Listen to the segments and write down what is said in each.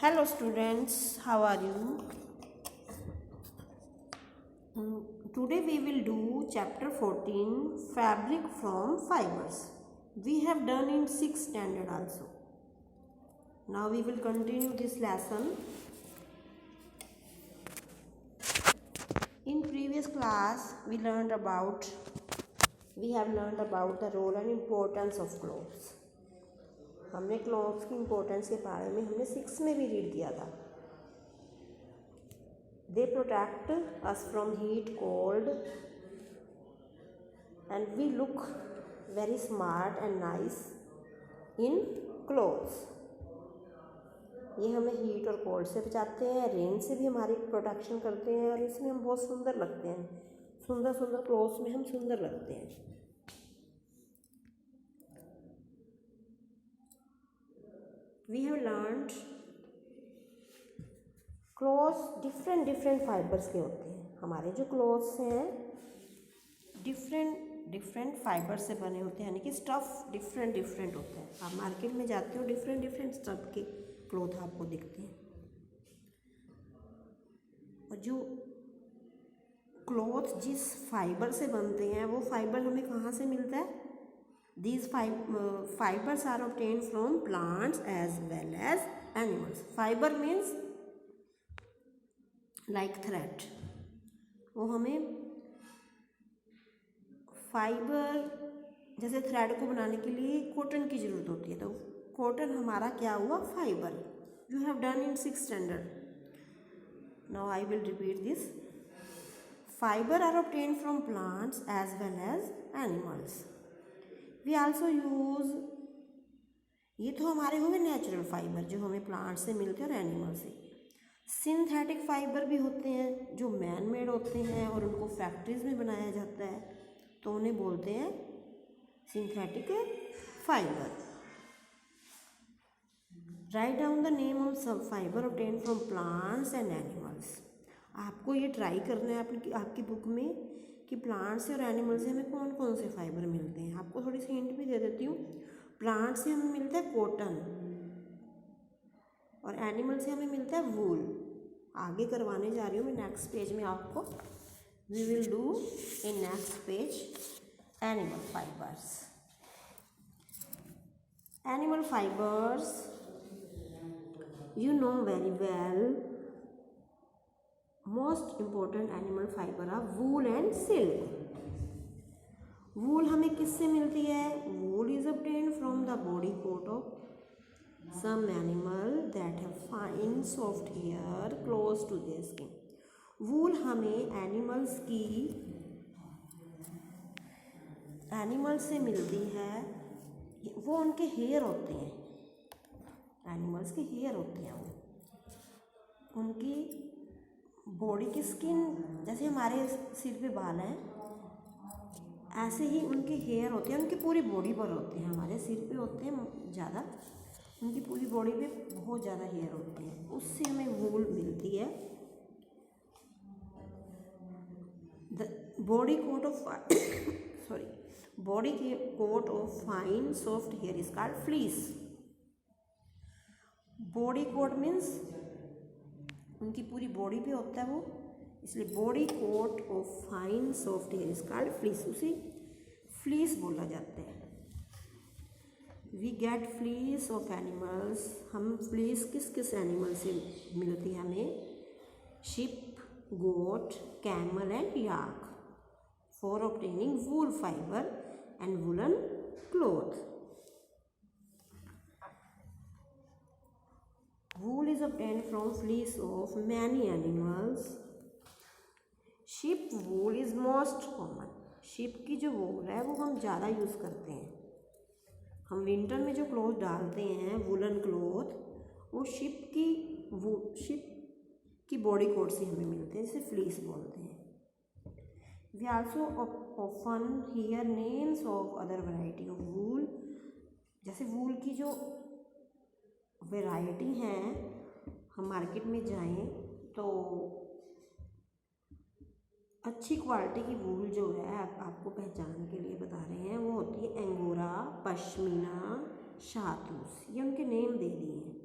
Hello students, how are you? Today we will do chapter 14 fabric from fibers. We have done in 6th standard also. Now we will continue this lesson. In previous class we have learned about the role and importance of clothes. हमने clothes की importance के बारे में हमने 6 में भी read किया था. They protect us from heat, cold, and we look very smart and nice in clothes. ये हमें हीट और कोल्ड से बचाते हैं, रेन से भी हमारी प्रोटेक्शन करते हैं और इसमें हम बहुत सुंदर लगते हैं. सुंदर सुंदर क्लोथ्स में हम सुंदर लगते हैं. We have learned clothes different fibres के होते हैं. हमारे जो क्लॉथ्स हैं डिफरेंट फाइबर से बने होते हैं, यानी कि स्टफ़ डिफरेंट होता है. आप मार्केट में जाते हो डिफरेंट स्टफ़ के क्लॉथ आपको दिखते हैं. और जो क्लॉथ जिस फाइबर से बनते हैं वो फाइबर हमें कहाँ से मिलता है? These fibers are obtained from plants as well as animals. Fiber means like thread. वो हमें फाइबर जैसे थ्रेड को बनाने के लिए कॉटन की ज़रूरत होती है, तो कॉटन हमारा क्या हुआ? Fibre. You have done in 6th standard. Now I will repeat this. Fibre are obtained from plants as well as animals. We also use, ये तो हमारे हो गए नेचुरल फाइबर जो हमें प्लांट से मिलते हैं और एनिमल से. सिंथेटिक फाइबर भी होते हैं जो मैन मेड होते हैं और उनको फैक्ट्रीज में बनाया जाता है, तो उन्हें बोलते हैं synthetic fibre. Write down the name of some fibre obtained from plants and animals. आपको ये ट्राई करना है आपकी बुक में कि प्लांट से और एनिमल से हमें कौन कौन से फाइबर मिलते हैं. आपको थोड़ी सी हिंट भी दे देती हूँ. प्लांट से हमें मिलता है कॉटन और एनिमल से हमें मिलता है वूल. आगे करवाने जा रही हूँ मैं नेक्स्ट पेज में आपको. We will do in next page animal fibres. Animal fibres you know very well. Most important animal fiber are wool and silk. वूल हमें किससे मिलती है? वूल is obtained from the body coat of some animal that have fine soft hair close to their skin. वूल हमें animals से मिलती है. वो उनके हेयर होते हैं, एनिमल्स के हेयर होते हैं. वो उनकी बॉडी की स्किन, जैसे हमारे सिर पे बाल हैं ऐसे ही उनके हेयर होते हैं. उनकी पूरी बॉडी पर होते हैं. हमारे सिर पे होते हैं ज़्यादा, उनकी पूरी बॉडी पे बहुत ज़्यादा हेयर होते हैं. उससे हमें वूल मिलती है. The body coat of fine soft hair is called fleece. Body coat means उनकी पूरी बॉडी पे होता है वो, इसलिए body coat of fine soft hair is called fleece. उसे फ्लीस बोला जाता है. We get fleece of animals. हम फ्लीस किस एनिमल से मिलती है हमें? Sheep, goat, camel and yak. For obtaining wool fibre and woollen cloth. Wool is obtained from fleece of many animals. Sheep wool is most common. sheep की जो वूल है वो हम ज़्यादा यूज़ करते हैं. हम विंटर में जो क्लॉथ डालते हैं वूलन क्लॉथ, वो शिप की बॉडी कोट से हमें मिलते हैं, जिसे फ्लीस बोलते हैं. We also often hear names of other variety of wool. जैसे वूल की जो वैरायटी हैं, हम मार्केट में जाएं तो अच्छी क्वालिटी की वूल जो है आपको पहचान के लिए बता रहे हैं, वो होती है एंगोरा, पश्मीना, शातूस. ये उनके नेम दे दिए हैं.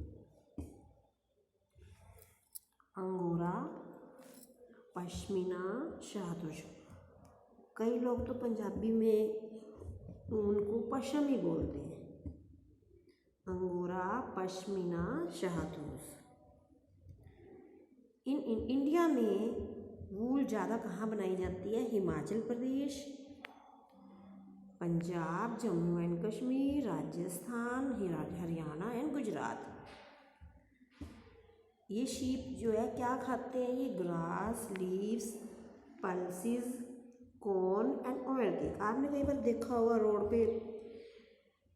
पश्मीना शहतूश। कई लोग तो पंजाबी में उनको पशम ही बोलते हैं। Angora, pashmina, shahtoosh. In India में वूल ज़्यादा कहाँ बनाई जाती है? Himachal Pradesh, Punjab, Jammu and Kashmir, Rajasthan, Haryana and Gujarat. ये शीप जो है क्या खाते हैं? ये grass, leaves, pulses, corn and oil cake. आपने कई बार देखा होगा रोड पे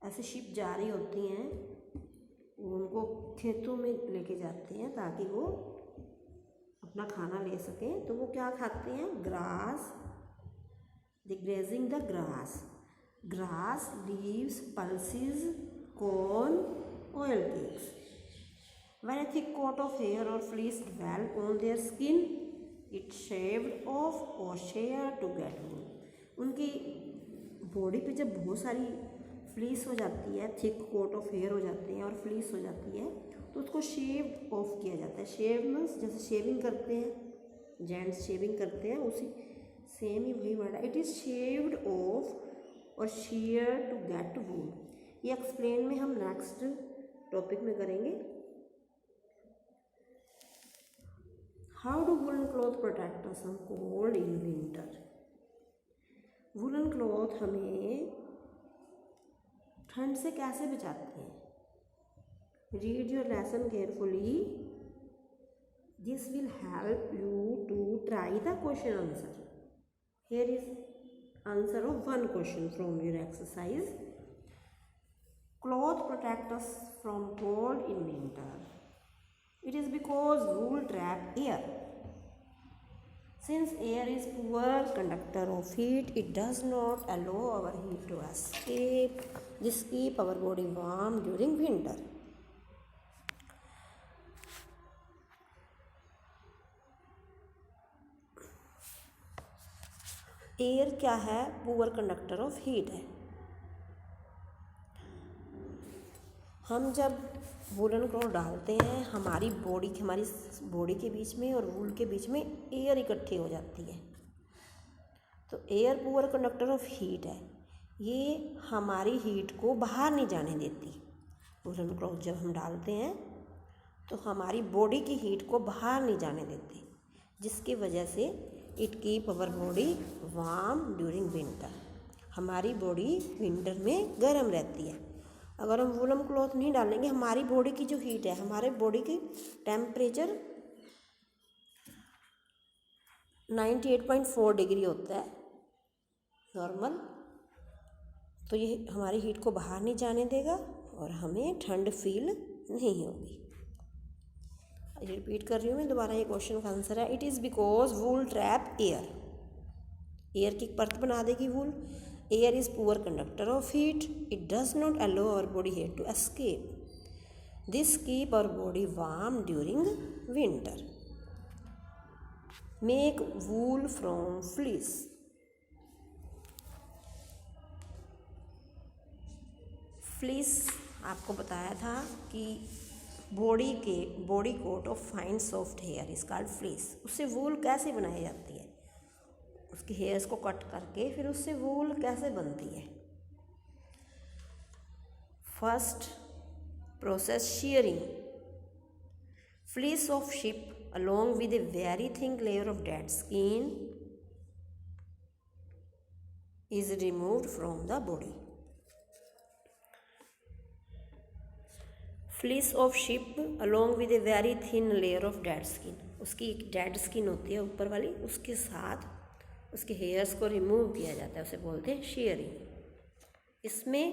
ऐसे शीप जा रही होती हैं, उनको खेतों में लेके जाते हैं ताकि वो अपना खाना ले सकें। तो वो क्या खाते हैं? Grass, the grazing the grass, leaves, pulses, corn, oil cakes. When a thick coat of hair or fleece dwell on their skin, it shaved off or sheared to get wool. उनकी बॉडी पे जब बहुत सारी fleece हो जाती है, thick coat of hair हो जाते हैं और फ्लीस हो जाती है, तो उसको शेव ऑफ किया जाता है। शेव मीन्स जैसे शेविंग करते हैं, जेंट्स शेविंग करते हैं, उसी सेम ही वही वर्ड है। इट इज़ शेव्ड ऑफ और sheared टू गेट वूल। ये एक्सप्लेन में हम नेक्स्ट टॉपिक में करेंगे। How do woollen cloth protect us from cold in winter? Woollen cloth हमें ठंड से कैसे बचाते हैं? Read your lesson carefully, this will help you to try the question answer. Here is answer of one question from your exercise. Cloth protect us from cold in winter. It is because wool trap air. Since air is poor conductor of heat, it does not allow our heat to escape. This keep our body warm during winter. Air क्या है? Poor conductor of heat है। हम जब woollen cloth डालते हैं, हमारी body के बीच में और वूल के बीच में एयर इकट्ठी हो जाती है। तो air poor conductor of heat है, ये हमारी हीट को बाहर नहीं जाने देती। वुलन क्लॉथ जब हम डालते हैं तो हमारी बॉडी की हीट को बाहर नहीं जाने देती, जिसकी वजह से it keep our body warm during winter. हमारी बॉडी विंटर में गर्म रहती है। अगर हम वुलन क्लॉथ नहीं डालेंगे, हमारी बॉडी की जो हीट है, हमारे बॉडी की टेम्परेचर 98.4 डिग्री होता है नॉर्मल, तो ये हमारी हीट को बाहर नहीं जाने देगा और हमें ठंड फील नहीं होगी। रिपीट कर रही हूँ मैं दोबारा, ये क्वेश्चन का आंसर है it is because wool trap air. Air की परत बना देगी वूल। Air is poor conductor of heat. It does not allow our body heat to escape. This keep our body warm during winter. Make wool from fleece. Fleece आपको बताया था कि body coat of fine soft hair is called fleece. उससे wool कैसे बनाई जाती है? उसके हेयर्स को कट करके फिर उससे वूल कैसे बनती है? First process shearing. Fleece of sheep along with a very thin layer of dead skin is removed from the body. Fleece of sheep along with a very thin layer of dead skin. उसकी एक dead skin होती है ऊपर वाली, उसके साथ उसके hairs को रिमूव किया जाता है, उसे बोलते हैं शेयरिंग। इसमें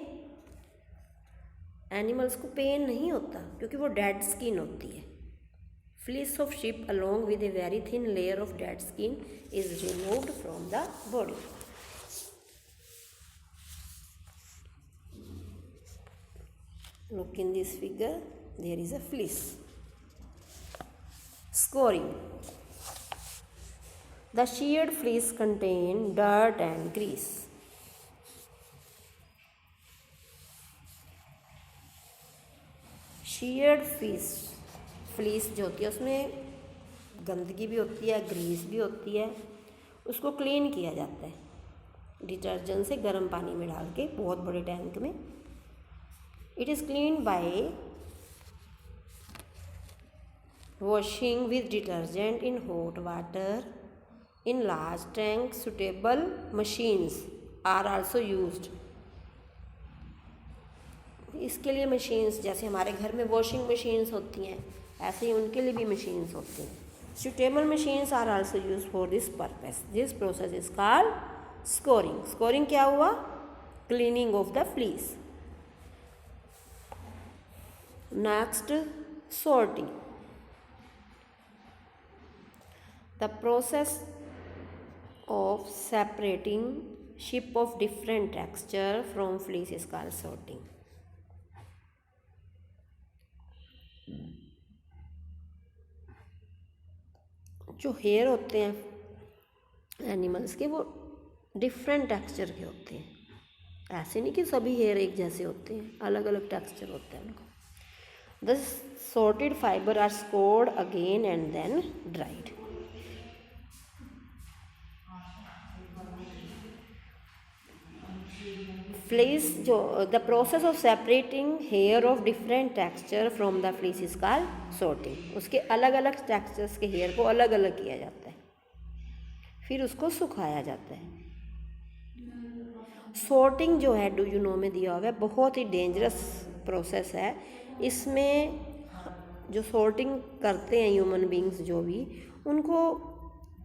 एनिमल्स को पेन नहीं होता क्योंकि वो डेड स्किन होती है। Fleece of ship along with a very thin layer of dead skin is removed from the body. Look in this figure, there is a fleece. Scoring. The sheared fleece contain dirt and grease. sheared fleece जो होती है उसमें गंदगी भी होती है, Greece भी होती है, उसको क्लीन किया जाता है डिटर्जेंट से गर्म पानी में डाल के बहुत बड़े टैंक में। It is clean by washing with detergent in hot water in large tank. Suitable machines are also used. इसके लिए मशीन्स, जैसे हमारे घर में वॉशिंग मशीन्स होती हैं, ऐसे ही उनके लिए भी मशीन्स होती हैं। Suitable machines are also use for this purpose. This process is called scouring. Scouring क्या हुआ? Cleaning of the fleece. Next, sorting. The process of separating sheep of different texture from fleece is called sorting. जो hair होते हैं animals के, वो different texture के होते हैं। ऐसे नहीं कि सभी हेयर एक जैसे होते हैं, अलग अलग टेक्सचर होते हैं उनको। The sorted fiber are scored again and then dried. Fleece जो the process of separating hair of different texture from the fleece is called sorting. उसके अलग अलग टेक्सचर्स के हेयर को अलग अलग किया जाता है, फिर उसको सुखाया जाता है। सॉर्टिंग जो है, डू यू नो में दिया हुआ है, बहुत ही डेंजरस प्रोसेस है। इसमें जो सॉर्टिंग करते हैं ह्यूमन बींग्स जो भी, उनको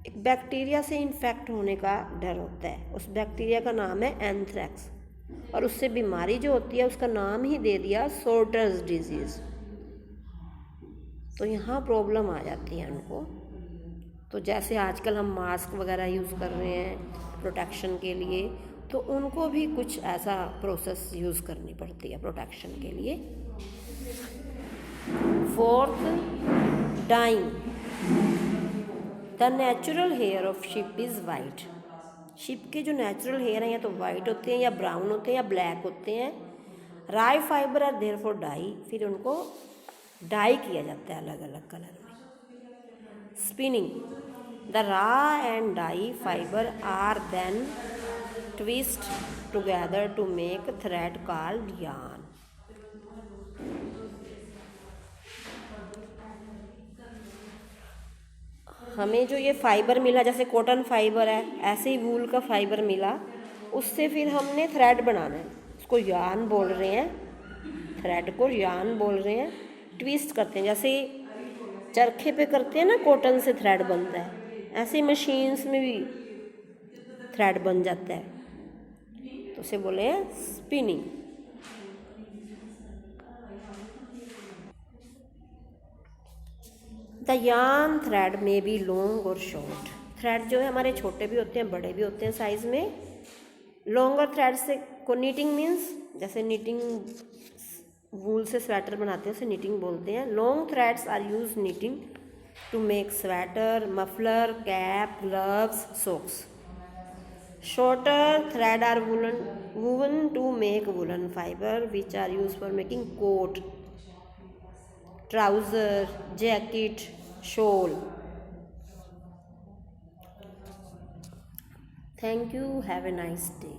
एक बैक्टीरिया से इन्फेक्ट होने का डर होता है। उस बैक्टीरिया का नाम है एंथ्रेक्स, और उससे बीमारी जो होती है उसका नाम ही दे दिया सॉर्टर्स डिजीज़। तो यहाँ प्रॉब्लम आ जाती है उनको। तो जैसे आजकल हम मास्क वगैरह यूज़ कर रहे हैं प्रोटेक्शन के लिए, तो उनको भी कुछ ऐसा प्रोसेस यूज़ करनी पड़ती है प्रोटेक्शन के लिए। Fourth, dyeing. The natural hair of sheep is white. Sheep के जो नेचुरल हेयर हैं या तो वाइट होते हैं, या ब्राउन होते हैं, या ब्लैक होते हैं। Raw fibre are therefore dye. फिर उनको डाई किया जाता है अलग अलग कलर में। Spinning. The raw and dye fibre are then twist together to make thread called yarn. हमें जो ये फाइबर मिला, जैसे कॉटन फाइबर है, ऐसे ही वूल का फाइबर मिला, उससे फिर हमने थ्रेड बनाना है। उसको यार्न बोल रहे हैं, थ्रेड को यार्न बोल रहे हैं। ट्विस्ट करते हैं, जैसे चरखे पे करते हैं ना, कॉटन से थ्रेड बनता है, ऐसे ही मशीन्स में भी थ्रेड बन जाता है, तो उसे बोले हैं स्पिनिंग। द यार्न थ्रेड में बी लॉन्ग और शॉर्ट। थ्रेड जो है हमारे छोटे भी होते हैं, बड़े भी होते हैं साइज में। लॉन्गर थ्रेड से को नीटिंग मीन्स, जैसे नीटिंग वूल से स्वेटर बनाते हैं उसे नीटिंग बोलते हैं। Long threads are use knitting to make sweater, muffler, cap, gloves, socks. Shorter thread are woven to make woolen fiber which are used for making coat, trouser, jacket, shawl. Thank you. Have a nice day.